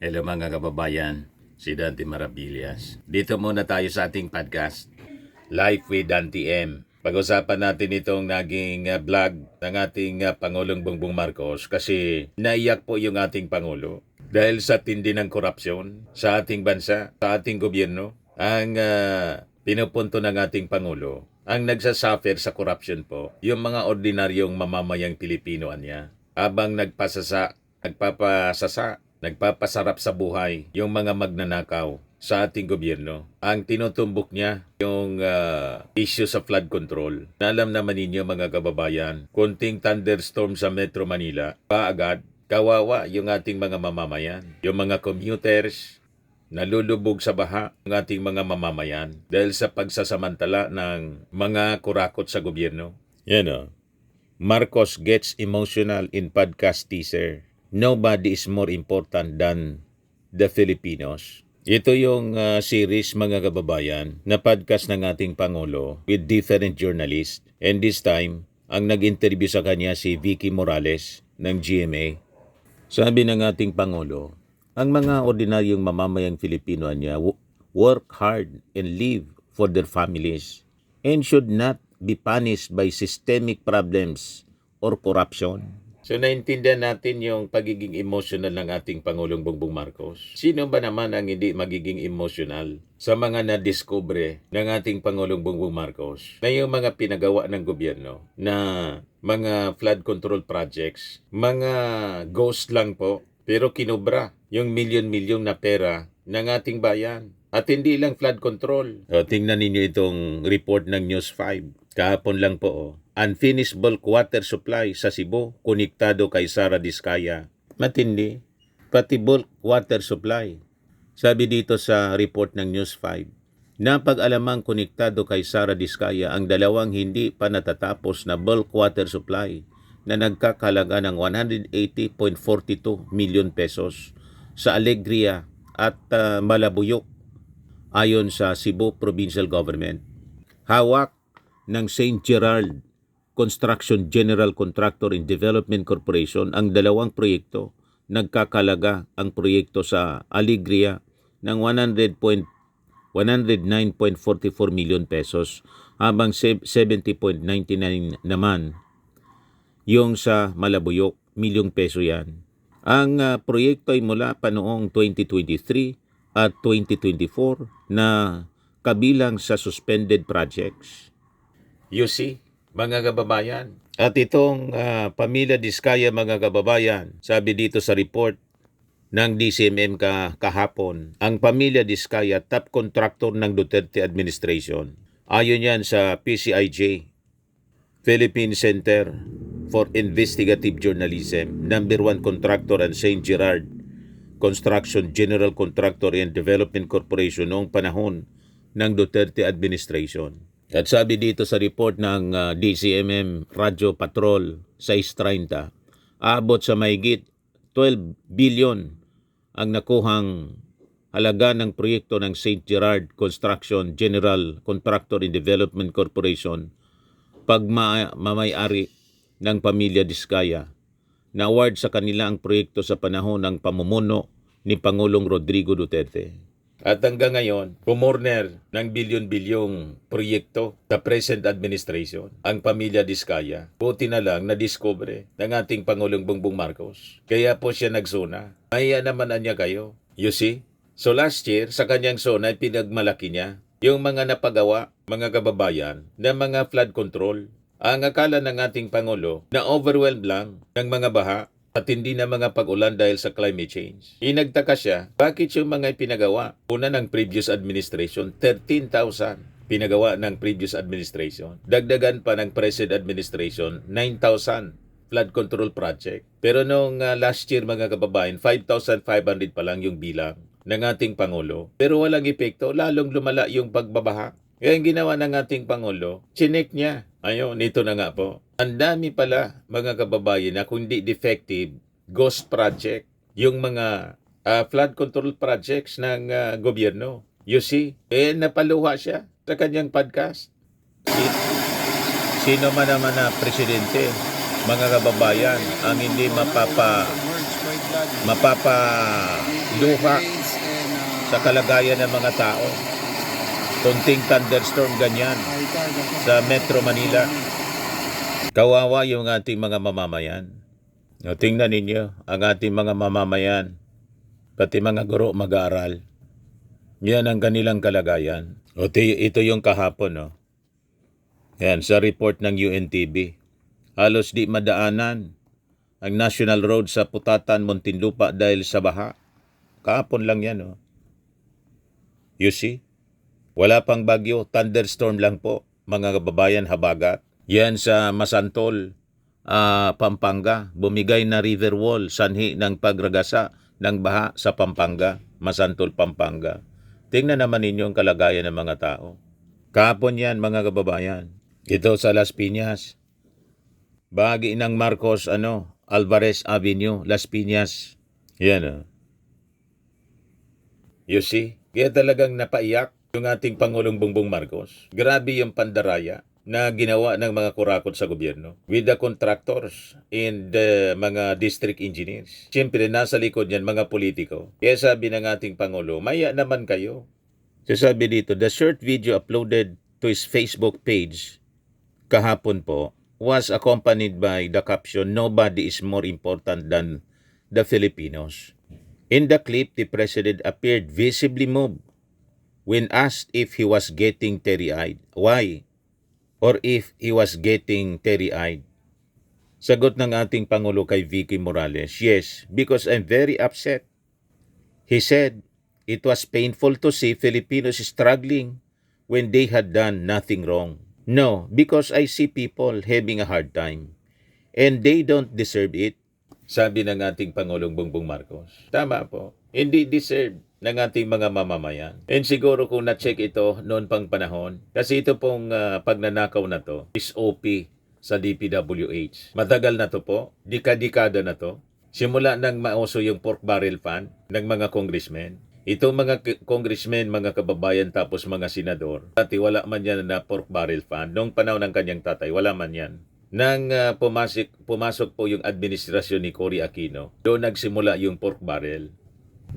Hello mga kababayan, si Dante Maravillas. Dito muna tayo sa ating podcast, Life with Dante M. Pag-usapan natin itong naging vlog ng ating Pangulong Bongbong Marcos kasi naiyak po yung ating Pangulo dahil sa tindi ng korupsyon sa ating bansa, sa ating gobyerno. Ang pinupunto ng ating Pangulo, ang nagsasuffer sa korupsyon po, yung mga ordinaryong mamamayang Pilipino niya. Habang nagpapasarap sa buhay yung mga magnanakaw sa ating gobyerno. Ang tinutumbok niya yung issue sa flood control. Alam naman ninyo mga kababayan, kunting thunderstorm sa Metro Manila, kaagad, kawawa yung ating mga mamamayan. Yung mga commuters, nalulubog sa baha ng ating mga mamamayan dahil sa pagsasamantala ng mga kurakot sa gobyerno. Yan o. Marcos gets emotional in podcast teaser. Nobody is more important than the Filipinos. Ito yung series mga kababayan na podcast ng ating Pangulo with different journalists. And this time, ang nag-interview sa kanya si Vicky Morales ng GMA. Sabi ng ating Pangulo, ang mga ordinaryong mamamayang Filipino niya work hard and live for their families and should not be punished by systemic problems or corruption. So naintindihan natin yung pagiging emotional ng ating Pangulong Bongbong Marcos. Sino ba naman ang hindi magiging emotional sa mga nadiskubre ng ating Pangulong Bongbong Marcos na yung mga pinagawa ng gobyerno na mga flood control projects, mga ghost lang po, pero kinubra yung milyon-milyon na pera ng ating bayan. At hindi lang flood control. Tingnan ninyo itong report ng News 5. Kahapon lang po, unfinished bulk water supply sa Cebu, konektado kay Sara Diskaya. Matindi. Pati bulk water supply. Sabi dito sa report ng News 5, napag-alamang konektado kay Sara Diskaya ang dalawang hindi pa natatapos na bulk water supply na nagkakalaga ng 180.42 million pesos sa Alegria at Malabuyok ayon sa Cebu Provincial Government. Hawak ng St. Gerard Construction General Contractor and Development Corporation ang dalawang proyekto. Nagkakalaga ang proyekto sa Alegria ng 109.44 million pesos habang 70.99 naman yung sa Malabuyok, milyong peso yan. Ang proyekto ay mula pa noong 2023 at 2024 na kabilang sa suspended projects. You see, mga kababayan. At itong Pamilya Diskaya mga kababayan, sabi dito sa report ng DCMM kahapon, ang Pamilya Diskaya top contractor ng Duterte administration. Ayon yan sa PCIJ, Philippine Center for Investigative Journalism, number 1 contractor ang St. Gerard Construction General Contractor and Development Corporation noong panahon ng Duterte administration. At sabi dito sa report ng DCMM Radio Patrol 630, aabot sa mahigit 12 billion ang nakuhang halaga ng proyekto ng St. Gerard Construction General Contractor and Development Corporation pag mamayari ng Pamilya Diskaya. Na-award sa kanila ang proyekto sa panahon ng pamumuno ni Pangulong Rodrigo Duterte. At hanggang ngayon, pumorner ng bilyon-bilyong proyekto sa present administration, ang Pamilya Diskaya. Buti na lang na-discover ng ating Pangulong Bongbong Marcos. Kaya po siya nagsuna. Mahiya naman niya kayo. You see? So last year, sa kanyang sona, pinagmalaki niya yung mga napagawa, mga kababayan, na mga flood control. Ang akala ng ating Pangulo na overwhelmed lang ng mga baha at hindi na mga pag-ulan dahil sa climate change. Inagtaka siya, bakit yung mga pinagawa? Una ng previous administration, 13,000 pinagawa ng previous administration. Dagdagan pa ng present administration, 9,000 flood control project. Pero nung last year mga kababayan, 5,500 pa lang yung bilang ng ating Pangulo. Pero walang epekto, lalong lumala yung pagbabaha. Kaya ang ginawa ng ating Pangulo, chinek niya. Ayun, ito na nga po. Ang dami pala mga kababayan na kung di defective, ghost project, yung mga flood control projects ng gobyerno. You see, napaluha siya sa kanyang podcast. Sino man naman na presidente, mga kababayan, ang hindi mapapaluha luha sa kalagayan ng mga tao. Kunting thunderstorm ganyan sa Metro Manila. Kawawa yung ating mga mamamayan. O, tingnan ninyo ang ating mga mamamayan, pati mga guro mag-aaral. Yan ang kanilang kalagayan. O, ito yung kahapon, no? Yan, sa report ng UNTV. Halos di madaanan ang national road sa Putatan, Muntinlupa dahil sa baha. Kahapon lang yan, no? You see? Wala pang bagyo, thunderstorm lang po, mga kababayan, habagat. Yan sa Masantol, Pampanga. Bumigay na river wall, sanhi ng pagragasa ng baha sa Pampanga, Masantol, Pampanga. Tingnan naman ninyo ang kalagayan ng mga tao. Kahapon yan, mga kababayan. Ito sa Las Piñas. Bahagi ng Marcos, Alvarez Avenue, Las Piñas. Yan, You see? Kaya talagang napaiyak yung ating Pangulong Bongbong Marcos. Grabe yung pandaraya na ginawa ng mga kurakot sa gobyerno with the contractors and the mga district engineers. Siyempre, nasa likod niyan mga politiko. Kaya sabi ng ating Pangulo, maya naman kayo. Sabi dito, the short video uploaded to his Facebook page kahapon po was accompanied by the caption, "Nobody is more important than the Filipinos." In the clip, the president appeared visibly moved when asked if he was getting teary-eyed. Why? Or if he was getting teary-eyed. Sagot ng ating Pangulo kay Vicky Morales, "Yes, because I'm very upset." He said, "It was painful to see Filipinos struggling when they had done nothing wrong. No, because I see people having a hard time, and they don't deserve it." Sabi ng ating Pangulong Bongbong Marcos. Tama po. Hindi deserve ng ating mga mamamayan. And siguro kung na-check ito noon pang panahon, kasi ito pong pagnanakaw na to is OP sa DPWH. Matagal na to po, dekada na to. Simula nang mauso yung pork barrel fund ng mga congressmen. Itong mga congressmen, mga kababayan, tapos mga senador, dati wala man yan na pork barrel fund. Noong panahon ng kanyang tatay, wala man yan. Nang pumasok po yung administrasyon ni Cory Aquino, doon nagsimula yung pork barrel.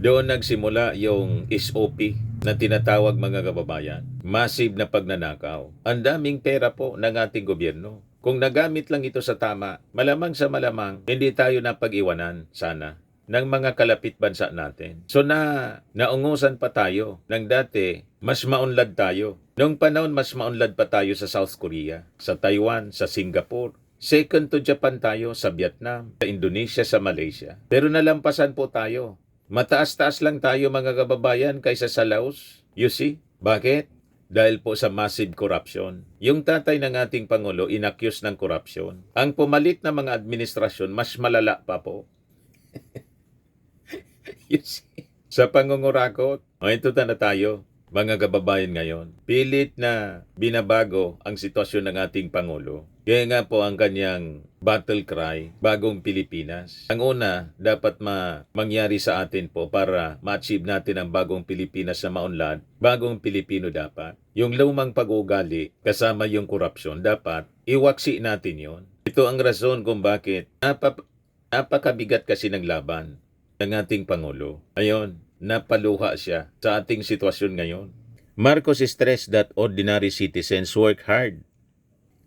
Doon nagsimula yung SOP na tinatawag, mga kababayan. Massive na pagnanakaw. Ang daming pera po ng ating gobyerno. Kung nagamit lang ito sa tama, malamang sa malamang, hindi tayo napag-iwanan sana ng mga kalapit bansa natin. So naungusan pa tayo ng dati, mas maunlad tayo. Noong panahon, mas maunlad pa tayo sa South Korea, sa Taiwan, sa Singapore. Second to Japan tayo, sa Vietnam, sa Indonesia, sa Malaysia. Pero nalampasan po tayo. Mataas-taas lang tayo, mga kababayan, kaysa sa Laos. You see? Bakit? Dahil po sa massive corruption. Yung tatay ng ating Pangulo, inaccuse ng corruption. Ang pumalit na mga administrasyon, mas malala pa po. You see? Sa pangungurakot, ito na tayo, mga kababayan ngayon. Pilit na binabago ang sitwasyon ng ating Pangulo. Kaya nga po ang kanyang battle cry, bagong Pilipinas. Ang una, dapat mangyari sa atin po para ma-achieve natin ang bagong Pilipinas na maunlad. Bagong Pilipino dapat. Yung lumang pag-uugali kasama yung korupsyon, dapat iwaksi natin yon. Ito ang rason kung bakit napakabigat kasi ng laban ng ating Pangulo. Ayon, napaluha siya sa ating sitwasyon ngayon. Marcos stressed that ordinary citizens work hard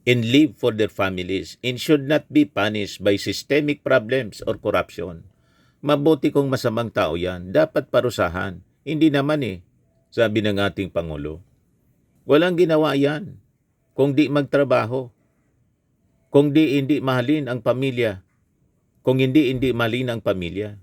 and live for their families and should not be punished by systemic problems or corruption. Mabuti kung masamang tao yan, dapat parusahan. Hindi naman sabi ng ating Pangulo. Walang ginawa yan kung di magtrabaho, kung hindi mahalin ang pamilya, kung hindi mahalin ang pamilya.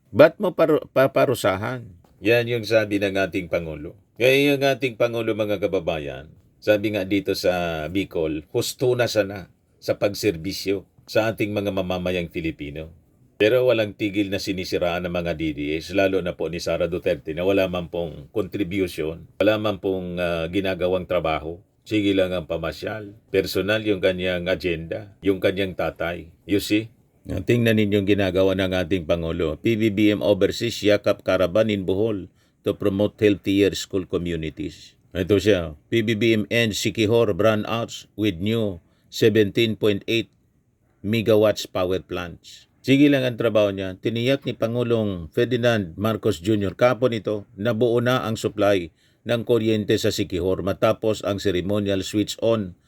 Ba't mo paparusahan? Yan yung sabi ng ating Pangulo. Kaya yung ating Pangulo, mga kababayan, sabi nga dito sa Bicol, husto na sana sa pagserbisyo sa ating mga mamamayang Filipino. Pero walang tigil na sinisiraan ng mga DDS, lalo na po ni Sara Duterte na wala man pong contribution, wala man pong ginagawang trabaho. Sige lang ang pamasyal. Personal yung kanyang agenda, yung kanyang tatay. You see? Tingnan ninyong ginagawa ng ating Pangulo. PBBM overseas yakap caravan in Bohol to promote healthier school communities. Ito siya. PBBM ends Siquijor brownouts with new 17.8 megawatts power plants. Sige lang ang trabaho niya. Tiniyak ni Pangulong Ferdinand Marcos Jr. kahapon ito na buo na ang supply ng kuryente sa Siquijor matapos ang ceremonial switch on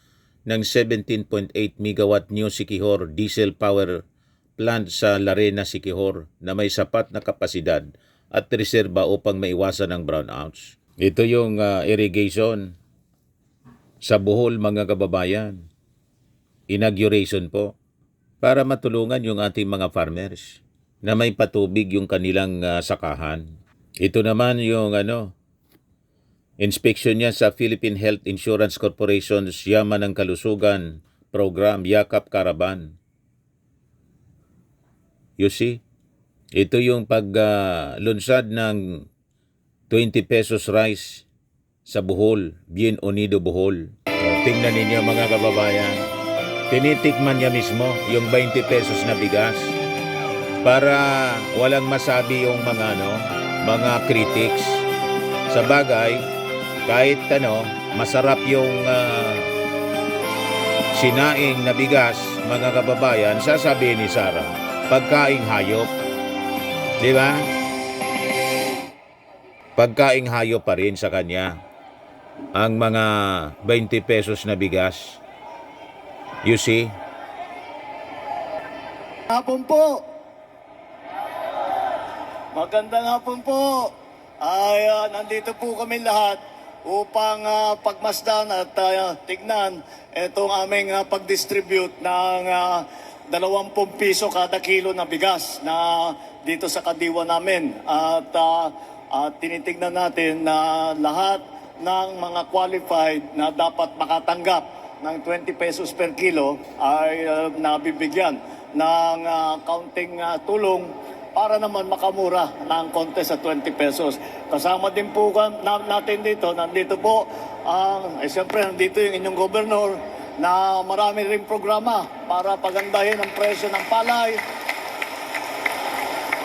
ng 17.8 megawatt new Siquijor diesel power plant sa Larena, Siquijor na may sapat na kapasidad at reserba upang maiwasan ang brownouts. Ito yung irrigation sa Bohol, mga kababayan. Inauguration po para matulungan yung ating mga farmers na may patubig yung kanilang sakahan. Ito naman yung inspection niya sa Philippine Health Insurance Corporation's Yaman ng Kalusugan program, Yakap Karaban. You see? Ito yung paglunsad ng 20 pesos rice sa Bohol, Bien Unido Bohol. Tingnan ninyo mga kababayan. Tinitikman niya mismo yung 20 pesos na bigas para walang masabi yung mga critics. Sa bagay, kahit masarap yung sinaing na bigas, mga kababayan, sasabihin ni Sarah, pagkaing hayop. Di ba? Pagkaing hayop pa rin sa kanya ang mga 20 pesos na bigas. You see? Hapon po. Magandang hapon po. Nandito po kami lahat upang pagmasdan at tignan itong aming pag-distribute ng 20 piso kada kilo na bigas na dito sa kadiwa namin. At tinitignan natin na lahat ng mga qualified na dapat makatanggap ng 20 pesos per kilo ay nabibigyan ng kaunting tulong para naman makamura ng konti sa 20 pesos. Kasama din po natin dito, nandito po, siyempre nandito yung inyong gobernador na marami rin programa para pagandahin ang presyo ng palay,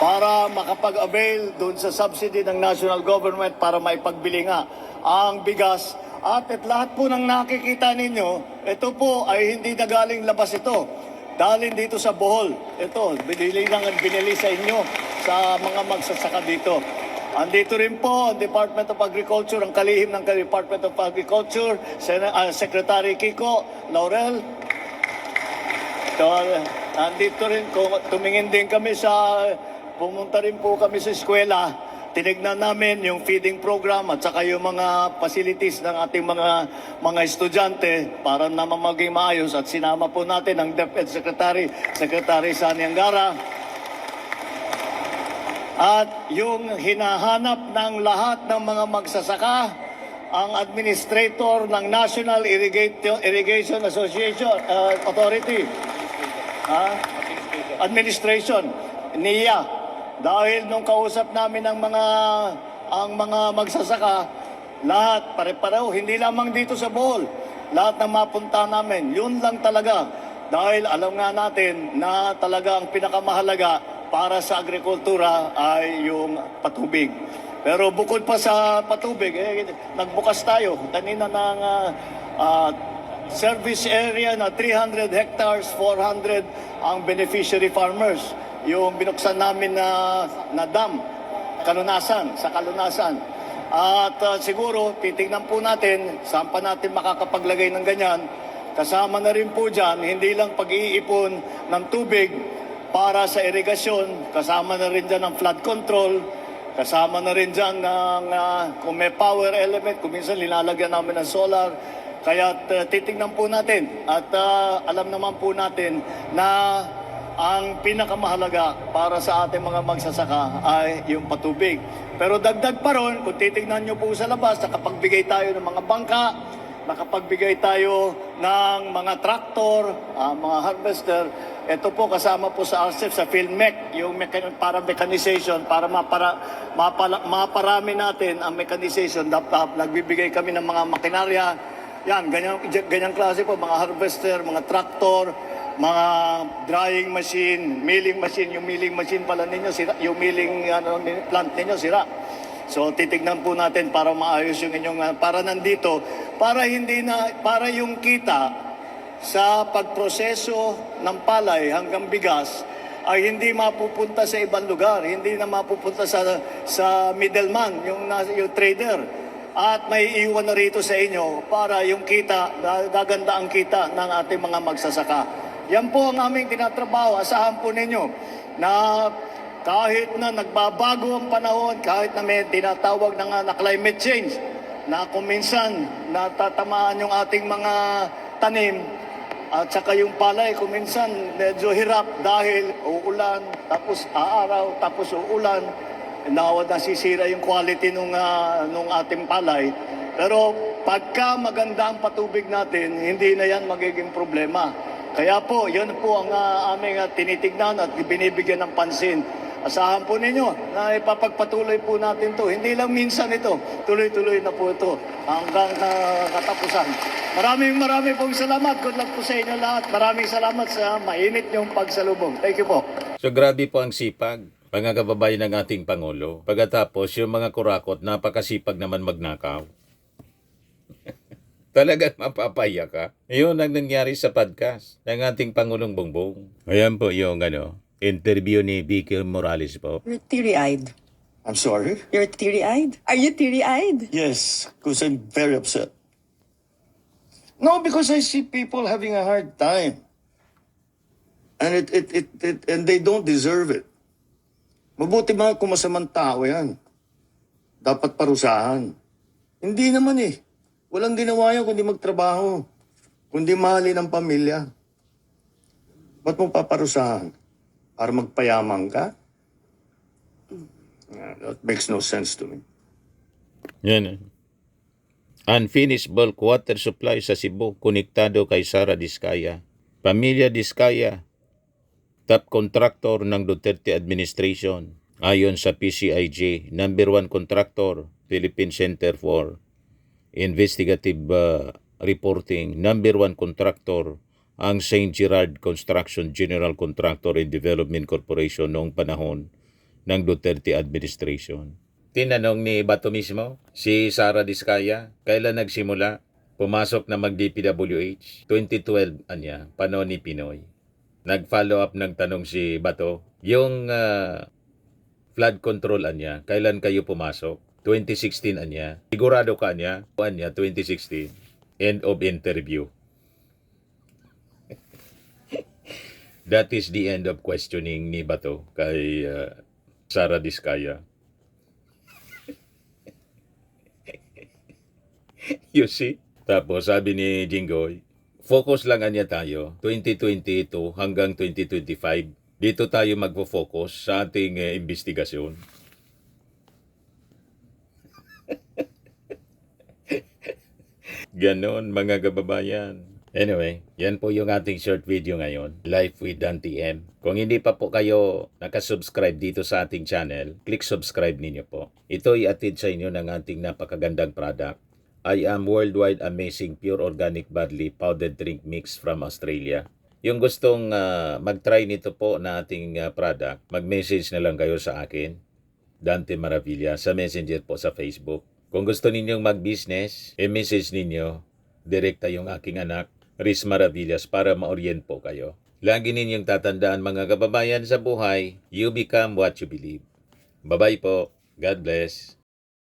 para makapag-avail doon sa subsidy ng national government para maipagbili nga ang bigas. At lahat po ng nakikita ninyo, ito po ay hindi nagaling labas ito. Dalhin dito sa Bohol. Ito, binili sa inyo, sa mga magsasaka dito. Andito rin po ang Department of Agriculture, ang kalihim ng Department of Agriculture, Secretary Kiko Laurel. Andito rin, tumingin din kami pumunta rin po kami sa eskwela. Tinignan namin yung feeding program at saka yung mga facilities ng ating mga estudyante para naman maging maayos, at sinama po natin ang DepEd Secretary Sani Angara. At yung hinahanap ng lahat ng mga magsasaka, ang administrator ng National Irrigation Association Authority, Administration, NIA. Dahil nung kausap namin ang mga magsasaka, lahat pare-pareho, hindi lamang dito sa Bohol, lahat na mapunta namin, yun lang talaga. Dahil alam nga natin na talaga ang pinakamahalaga para sa agrikultura ay yung patubig. Pero bukod pa sa patubig, nagbukas tayo kanina ng service area na 300 hectares, 400 ang beneficiary farmers. Yung binuksan namin na dam, sa Kalunasan. At siguro, titignan po natin, saan pa natin makakapaglagay ng ganyan. Kasama na rin po dyan, hindi lang pag-iipon ng tubig para sa irigasyon, kasama na rin dyan ang flood control, kasama na rin dyan kung may power element, kung minsan linalagyan namin ng solar. Kaya titignan po natin at alam naman po natin na ang pinakamahalaga para sa ating mga magsasaka ay yung patubig. Pero dagdag pa ron, kung titignan nyo po sa labas, nakapagbigay tayo ng mga bangka, nakapagbigay tayo ng mga traktor, mga harvester. Ito po kasama po sa RCEP, sa PhilMech, yung para mechanization, para maparami natin ang mechanization. Nagbibigay kami ng mga makinarya. Yan, ganyang klase po, mga harvester, mga traktor, mga drying machine, milling machine. Yung milling machine pala ninyo sira, yung milling plant ninyo sira. So titignan po natin para maayos yung inyong para nandito, para yung kita sa pagproseso ng palay hanggang bigas ay hindi mapupunta sa ibang lugar, hindi na mapupunta sa middleman, yung trader. At may iwan na rito sa inyo para yung kita, gaganda ang kita ng ating mga magsasaka. Yan po ang aming tinatrabaho. Asahan po ninyo na kahit na nagbabago ang panahon, kahit na may tinatawag na climate change, na kung minsan natatamaan yung ating mga tanim, at saka yung palay, kung minsan medyo hirap dahil uulan, tapos aaraw, tapos uulan, nasisira yung quality nung ating palay. Pero pagka maganda ang patubig natin, hindi na yan magiging problema. Kaya po, yun po ang aming tinitignan at binibigyan ng pansin. Asahan po ninyo na ipapagpatuloy po natin to. Hindi lang minsan ito, tuloy-tuloy na po ito hanggang katapusan. Maraming pong salamat. Good luck po sa inyo lahat. Maraming salamat sa mainit niyong pagsalubong. Thank you po. So grabe po ang sipag, mga kababayan ng ating Pangulo. Pagkatapos, yung mga kurakot, napakasipag naman magnakaw. Talagang mapapaya ka. Yun ang nangyari sa podcast ng ating Pangulong Bongbong. Ayan po yung interview ni Vicky Morales po. You're teary-eyed. I'm sorry? You're teary-eyed? Are you teary-eyed? Yes, because I'm very upset. No, because I see people having a hard time. And and they don't deserve it. Mabuti mga kung masamang tao yan. Dapat parusahan. Hindi naman eh. Walang ginawa yan kundi magtrabaho. Kundi mahalin ang pamilya. Ba't mo paparusahan? Para magpayaman ka? That makes no sense to me. Yan. Unfinished bulk water supply sa Cebu, konektado kay Sara Diskaya. Pamilya Diskaya, top contractor ng Duterte administration. Ayon sa PCIJ, number 1 contractor, Philippine Center for Investigative Reporting, number 1 contractor, ang St. Gerard Construction General Contractor and Development Corporation noong panahon ng Duterte administration. Tinanong ni Bato mismo, si Sara Diskaya, kailan nagsimula? Pumasok na mag-DPWH? 2012 anya, panahon ni Pinoy. Nag-follow up ng tanong si Bato, yung flood control anya, kailan kayo pumasok? 2016 anya. Sigurado ka anya? Anya, 2016. End of interview. That is the end of questioning ni Bato kay Sara Diskaya. You see? Tapos sabi ni Jinggoy, focus lang anya tayo, 2022 hanggang 2025. Dito tayo magfo-focus sa ating investigasyon. Ganon mga kababayan. Anyway, yan po yung ating short video ngayon, Life with Dan TM. Kung hindi pa po kayo nakasubscribe dito sa ating channel, click subscribe ninyo po. Ito ay atid sa inyo ng ating napakagandang product. I am Worldwide Amazing Pure Organic Barley Powdered Drink Mix from Australia. Yung gustong mag-try nito po na ating product, mag-message na lang kayo sa akin, Dante Maravilla, sa messenger po sa Facebook. Kung gusto ninyong mag-business, message ninyo, direkta yung aking anak, Riz Maravillas, para ma-orient po kayo. Lagi ninyong tatandaan mga kababayan sa buhay, you become what you believe. Bye-bye po. God bless.